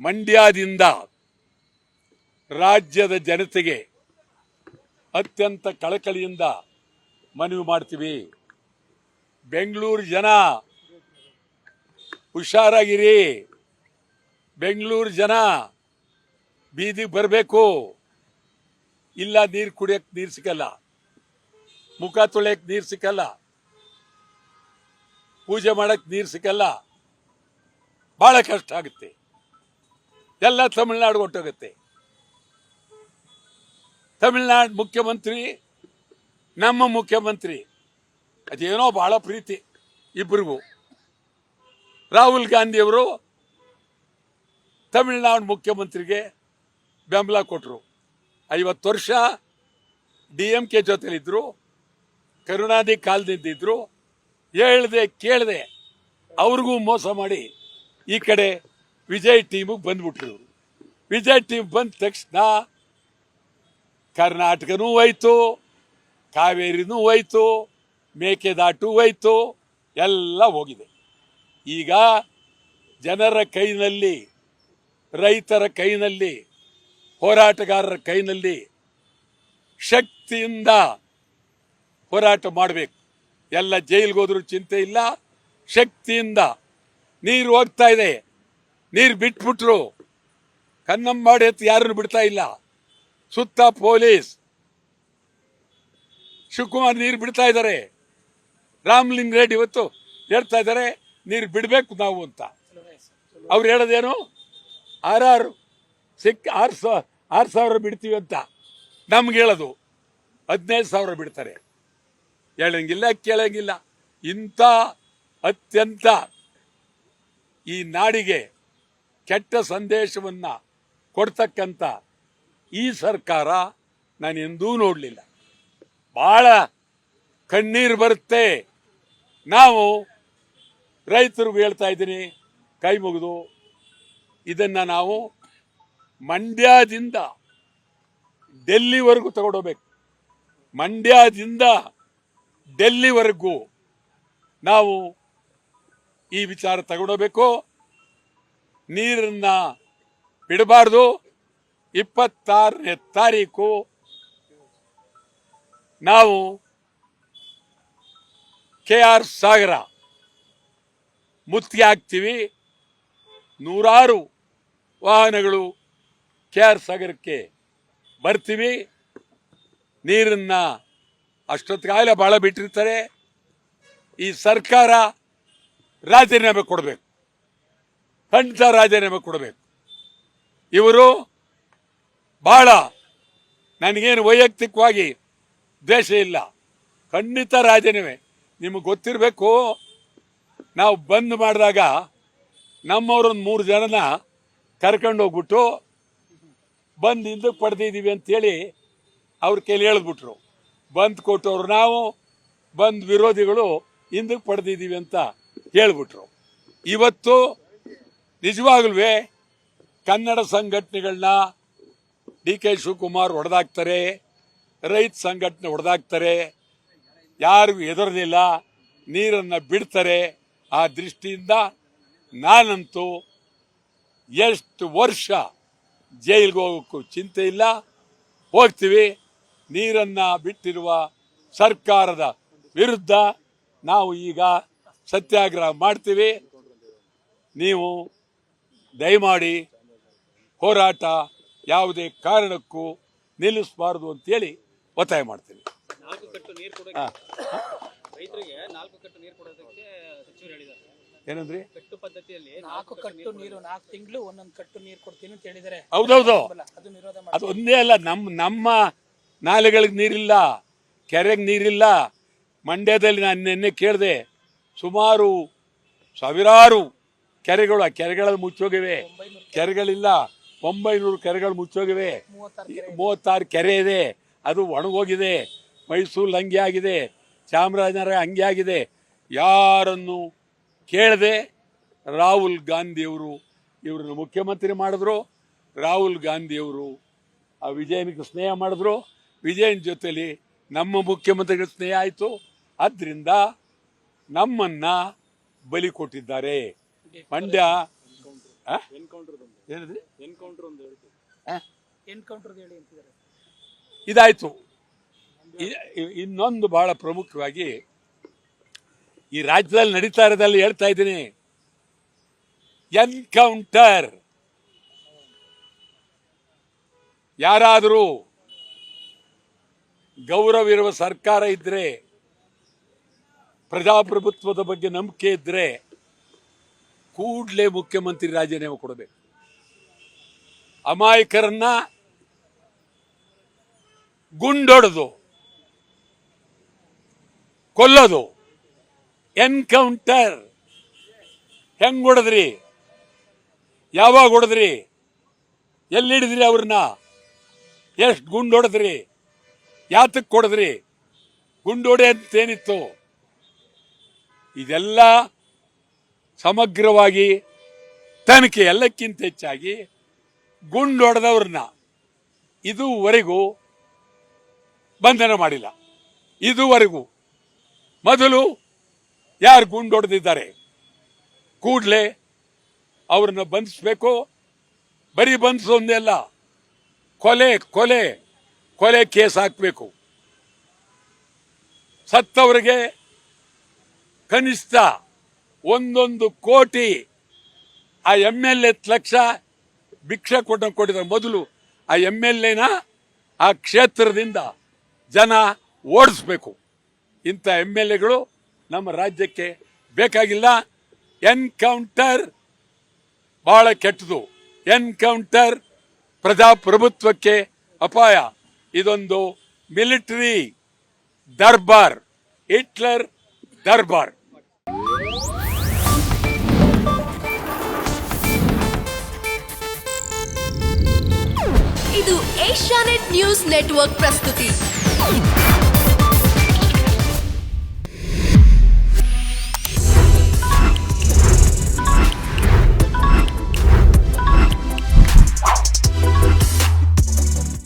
ಮಂಡ್ಯದಿಂದ ರಾಜ್ಯದ ಜನತೆಗೆ ಅತ್ಯಂತ ಕಳಕಳಿಯಿಂದ ಮನವಿ ಮಾಡ್ತೀವಿ. ಬೆಂಗಳೂರು ಜನ ಹುಷಾರಾಗಿರಿ. ಬೆಂಗಳೂರು ಜನ ಬೀದಿಗೆ ಬರಬೇಕು. ಇಲ್ಲ ನೀರು ಕುಡಿಯಕ್ಕೆ ನೀರು ಸಿಕ್ಕಲ್ಲ, ಮುಖ ತೊಳೆಯಕ್ಕೆ ನೀರು ಸಿಕ್ಕಲ್ಲ, ಪೂಜೆ ಮಾಡಕ್ಕೆ ನೀರು ಸಿಕ್ಕಲ್ಲ. ಬಹಳ ಕಷ್ಟ ಆಗುತ್ತೆ. ಎಲ್ಲ ತಮಿಳುನಾಡು ಹೊಟ್ಟೋಗುತ್ತೆ. ತಮಿಳುನಾಡು ಮುಖ್ಯಮಂತ್ರಿ, ನಮ್ಮ ಮುಖ್ಯಮಂತ್ರಿ ಅದೇನೋ ಬಹಳ ಪ್ರೀತಿ ಇಬ್ಬರಿಗೂ. ರಾಹುಲ್ ಗಾಂಧಿಯವರು ತಮಿಳುನಾಡು ಮುಖ್ಯಮಂತ್ರಿಗೆ ಬೆಂಬಲ ಕೊಟ್ಟರು. 50 ವರ್ಷ DMK ಜೊತೆಲಿದ್ರು, ಕರುಣಾನಿಧಿ ಕಾಲದಿಂದಿದ್ರು. ಹೇಳ್ದೆ ಕೇಳದೆ ಅವ್ರಿಗೂ ಮೋಸ ಮಾಡಿ ಈ ಕಡೆ ವಿಜಯ್ ಟೀಮಿಗೆ ಬಂದ್ಬಿಟ್ರು. ವಿಜಯ್ ಟೀಮ್ ಬಂದ ತಕ್ಷಣ ಕರ್ನಾಟಕನೂ ಹೋಯ್ತು, ಕಾವೇರಿನೂ ಹೋಯ್ತು, ಮೇಕೆದಾಟು ಹೋಯ್ತು, ಎಲ್ಲ ಹೋಗಿದೆ. ಈಗ ಜನರ ಕೈನಲ್ಲಿ, ರೈತರ ಕೈನಲ್ಲಿ, ಹೋರಾಟಗಾರರ ಕೈನಲ್ಲಿ ಶಕ್ತಿಯಿಂದ ಹೋರಾಟ ಮಾಡಬೇಕು. ಎಲ್ಲ ಜೈಲಿಗೆ ಹೋದ್ರೂ ಚಿಂತೆ ಇಲ್ಲ. ಶಕ್ತಿಯಿಂದ ನೀರು ಹೋಗ್ತಾ ಇದೆ. ನೀರು ಬಿಟ್ಬಿಟ್ರು. ಕನ್ನಂಬಾಡಿ ಎತ್ತು ಯಾರನ್ನು ಬಿಡ್ತಾ ಇಲ್ಲ. ಸುತ್ತ ಪೊಲೀಸ್. ಶಿವಕುಮಾರ್ ನೀರು ಬಿಡ್ತಾ ಇದ್ದಾರೆ. ರಾಮಲಿಂಗ ರೆಡ್ಡಿ ಇವತ್ತು ಹೇಳ್ತಾ ಇದ್ದಾರೆ ನೀರು ಬಿಡಬೇಕು ನಾವು ಅಂತ. ಅವ್ರು ಹೇಳೋದೇನು, 6,000 ಬಿಡ್ತೀವಿ ಅಂತ. ನಮ್ಗೆ ಹೇಳೋದು 15,000 ಬಿಡ್ತಾರೆ. ಹೇಳಂಗಿಲ್ಲ, ಕೇಳಂಗಿಲ್ಲ. ಇಂಥ ಅತ್ಯಂತ ಈ ನಾಡಿಗೆ ಕೆಟ್ಟ ಸಂದೇಶವನ್ನ ಕೊಡ್ತಕ್ಕಂಥ ಈ ಸರ್ಕಾರ ನಾನು ಎಂದೂ ನೋಡಲಿಲ್ಲ. ಬಹಳ ಕಣ್ಣೀರು ಬರುತ್ತೆ. ನಾವು ರೈತರಿಗೂ ಹೇಳ್ತಾ ಇದ್ದೀನಿ, ಕೈ ಮುಗಿದು ಇದನ್ನ ನಾವು ಮಂಡ್ಯದಿಂದ ಡೆಲ್ಲಿವರೆಗೂ ತಗೊಂಡೋಗ್ಬೇಕು. ಮಂಡ್ಯದಿಂದ ಡೆಲ್ಲಿವರೆಗೂ ನಾವು ಈ ವಿಚಾರ ತಗೊಂಡೋಗ್ಬೇಕು. ನೀರನ್ನ ಬಿಡಬಾರ್ದು. 26ನೇ ತಾರೀಕು ನಾವು KR ಸಾಗರ ಮುತ್ತಿಗೆ ಹಾಕ್ತೀವಿ. 100 ವಾಹನಗಳು KR ಸಾಗರಕ್ಕೆ ಬರ್ತೀವಿ. ನೀರನ್ನ ಅಷ್ಟೊತ್ತಿಗಾಗಲೇ ಭಾಳ ಬಿಟ್ಟಿರ್ತಾರೆ. ಈ ಸರ್ಕಾರ ರಾಜೀನಾಮೆ ಕೊಡಬೇಕು, ಖಂಡಿತ ರಾಜೀನಾಮೆ ಕೊಡಬೇಕು. ಇವರು ಬಹಳ, ನನಗೇನು ವೈಯಕ್ತಿಕವಾಗಿ ದ್ವೇಷ ಇಲ್ಲ, ಖಂಡಿತ ರಾಜೀನಾಮೆ. ನಿಮಗೆ ಗೊತ್ತಿರಬೇಕು, ನಾವು ಬಂದ್ ಮಾಡಿದಾಗ ನಮ್ಮವ್ರೊಂದು 3 ಜನನ ಕರ್ಕೊಂಡು ಹೋಗ್ಬಿಟ್ಟು ಬಂದು ಹಿಂದಕ್ಕೆ ಪಡೆದಿದ್ದೀವಿ ಅಂತೇಳಿ ಅವ್ರ ಕೈಲಿ ಹೇಳಿದ್ಬಿಟ್ರು. ಬಂದ್ ಕೊಟ್ಟವ್ರು ನಾವು, ಬಂದ್ ವಿರೋಧಿಗಳು ಹಿಂದಕ್ಕೆ ಪಡೆದಿದ್ದೀವಿ ಅಂತ ಹೇಳ್ಬಿಟ್ರು. ಇವತ್ತು ನಿಜವಾಗ್ಲೂ ಕನ್ನಡ ಸಂಘಟನೆಗಳನ್ನ DK ಶಿವಕುಮಾರ್ ಹೊಡೆದಾಕ್ತಾರೆ, ರೈತ ಸಂಘಟನೆ ಹೊಡೆದಾಕ್ತಾರೆ, ಯಾರಿಗೂ ಹೆದರಲಿಲ್ಲ, ನೀರನ್ನು ಬಿಡ್ತಾರೆ. ಆ ದೃಷ್ಟಿಯಿಂದ ನಾನಂತೂ ಎಷ್ಟು ವರ್ಷ ಜೈಲಿಗೆ ಹೋಗೋಕ್ಕೂ ಚಿಂತೆ ಇಲ್ಲ, ಹೋಗ್ತೀವಿ. ನೀರನ್ನು ಬಿಟ್ಟಿರುವ ಸರ್ಕಾರದ ವಿರುದ್ಧ ನಾವು ಈಗ ಸತ್ಯಾಗ್ರಹ ಮಾಡ್ತೀವಿ. ನೀವು ದಯಮಾಡಿ ಹೋರಾಟ ಯಾವುದೇ ಕಾರಣಕ್ಕೂ ನಿಲ್ಲಿಸಬಾರದು ಅಂತೇಳಿ ಒತ್ತಾಯ ಮಾಡ್ತೀವಿ. ಏನಂದ್ರಿ? ಕಟ್ಟು ಪದ್ಧತಿಯಲ್ಲಿ 4 ಕಟ್ಟು ನೀರು, 4 ತಿಂಗಳು ಒಂದೊಂದು ಕಟ್ಟು ನೀರು ಕೊಡ್ತೀನಿ ಅಂತ ಹೇಳಿದ್ದಾರೆ. ಹೌದೌದು, ಅದು ಒಂದೇ ಅಲ್ಲ. ನಮ್ಮ ನಾಲೆಗಳಿಗೆ ನೀರಿಲ್ಲ, ಕೆರೆಗೆ ನೀರಿಲ್ಲ. ಮಂಡ್ಯದಲ್ಲಿ ನಾನು ನಿನ್ನೆ ಕೇಳಿದೆ, ಸುಮಾರು ಸಾವಿರಾರು ಕೆರೆಗಳು, ಆ ಕೆರೆಗಳಲ್ಲಿ ಮುಚ್ಚೋಗಿವೆ. ಕೆರೆಗಳಿಲ್ಲ, 900 ಕೆರೆಗಳು ಮುಚ್ಚೋಗಿವೆ. 36 ಕೆರೆ ಇದೆ, ಅದು ಒಣಗೋಗಿದೆ. ಮೈಸೂರು ಹಂಗೆ ಆಗಿದೆ, ಚಾಮರಾಜನಗರ ಹಂಗೆ ಆಗಿದೆ. ಯಾರನ್ನು ಕೇಳದೆ ರಾಹುಲ್ ಗಾಂಧಿಯವರು ಇವ್ರನ್ನ ಮುಖ್ಯಮಂತ್ರಿ ಮಾಡಿದ್ರು. ರಾಹುಲ್ ಗಾಂಧಿಯವರು ಆ ವಿಜಯನಿಗೆ ಸ್ನೇಹ ಮಾಡಿದ್ರು. ವಿಜಯನ್ ಜೊತೆಲಿ ನಮ್ಮ ಮುಖ್ಯಮಂತ್ರಿಗಳ ಸ್ನೇಹ ಆಯಿತು. ಆದ್ದರಿಂದ ನಮ್ಮನ್ನ ಬಲಿ ಕೊಟ್ಟಿದ್ದಾರೆ. ಮಂಡ್ಯ ಹೇಳಿದ್ರಿ ಎನ್ಕೌಂಟರ್ ಹೇಳಿ ಅಂತಿದ್ದಾರೆ. ಇದಾಯ್ತು. ಇನ್ನೊಂದು ಬಹಳ ಪ್ರಮುಖವಾಗಿ ಈ ರಾಜ್ಯದಲ್ಲಿ ನಡೀತಾ ಇರೋದಲ್ಲಿ ಹೇಳ್ತಾ ಇದ್ದೀನಿ, ಎನ್ಕೌಂಟರ್. ಯಾರಾದರೂ ಗೌರವ ಇರುವ ಸರ್ಕಾರ ಇದ್ರೆ, ಪ್ರಜಾಪ್ರಭುತ್ವದ ಬಗ್ಗೆ ನಂಬಿಕೆ ಇದ್ರೆ ಕೂಡಲೇ ಮುಖ್ಯಮಂತ್ರಿ ರಾಜೀನಾಮೆ ಕೊಡಬೇಕು. ಅಮಾಯಕರನ್ನ ಗುಂಡೊಡೆದು ಕೊಲ್ಲೋದು ಎನ್ಕೌಂಟರ್. ಹೆಂಗ್ ಹೊಡೆದ್ರಿ? ಯಾವಾಗ ಹೊಡೆದ್ರಿ? ಎಲ್ಲಿ ಹಿಡಿದ್ರಿ ಅವ್ರನ್ನ? ಎಷ್ಟು ಗುಂಡು ಹೊಡೆದ್ರಿ? ಯಾತಕ್ಕೆ ಹೊಡೆದ್ರಿ? ಗುಂಡೊಡೆ ಅಂತೇನಿತ್ತು? ಇದೆಲ್ಲ ಸಮಗ್ರವಾಗಿ ತನಿಖೆ. ಎಲ್ಲಕ್ಕಿಂತ ಹೆಚ್ಚಾಗಿ ಗುಂಡು ಹೊಡೆದವ್ರನ್ನ ಇದುವರೆಗೂ ಬಂಧನ ಮಾಡಿಲ್ಲ. ಇದುವರೆಗೂ ಮೊದಲು ಯಾರು ಗುಂಡು ಹೊಡೆದಿದ್ದಾರೆ ಕೂಡಲೇ ಅವ್ರನ್ನ ಬಂಧಿಸಬೇಕು. ಬರೀ ಬಂಧಿಸೋದೇ ಅಲ್ಲ, ಕೊಲೆ ಕೊಲೆ ಕೊಲೆ ಕೇಸ್ ಹಾಕಬೇಕು. ಸತ್ತವರಿಗೆ ಕನಿಷ್ಠ 1 ಕೋಟಿ, ಆ MLA ಲಕ್ಷ ಭಿಕ್ಷೆ ಕೊಟ್ಟಿದ್ದಾರೆ. ಮೊದಲು ಆ MLAನ ಆ ಕ್ಷೇತ್ರದಿಂದ ಜನ ಓಡಿಸ್ಬೇಕು. ಇಂಥ MLAಗಳು ನಮ್ಮ ರಾಜ್ಯಕ್ಕೆ ಬೇಕಾಗಿಲ್ಲ. ಎನ್ಕೌಂಟರ್ ಬಹಳ ಕೆಟ್ಟದು. ಎನ್ಕೌಂಟರ್ ಪ್ರಜಾಪ್ರಭುತ್ವಕ್ಕೆ ಅಪಾಯ. ಇದೊಂದು ಮಿಲಿಟರಿ ದರ್ಬಾರ್, ಹಿಟ್ಲರ್ ದರ್ಬಾರ್. ಇದು ಏಷ್ಯಾನೆಟ್ ನ್ಯೂಸ್ ನೆಟ್ವರ್ಕ್ ಪ್ರಸ್ತುತಿ.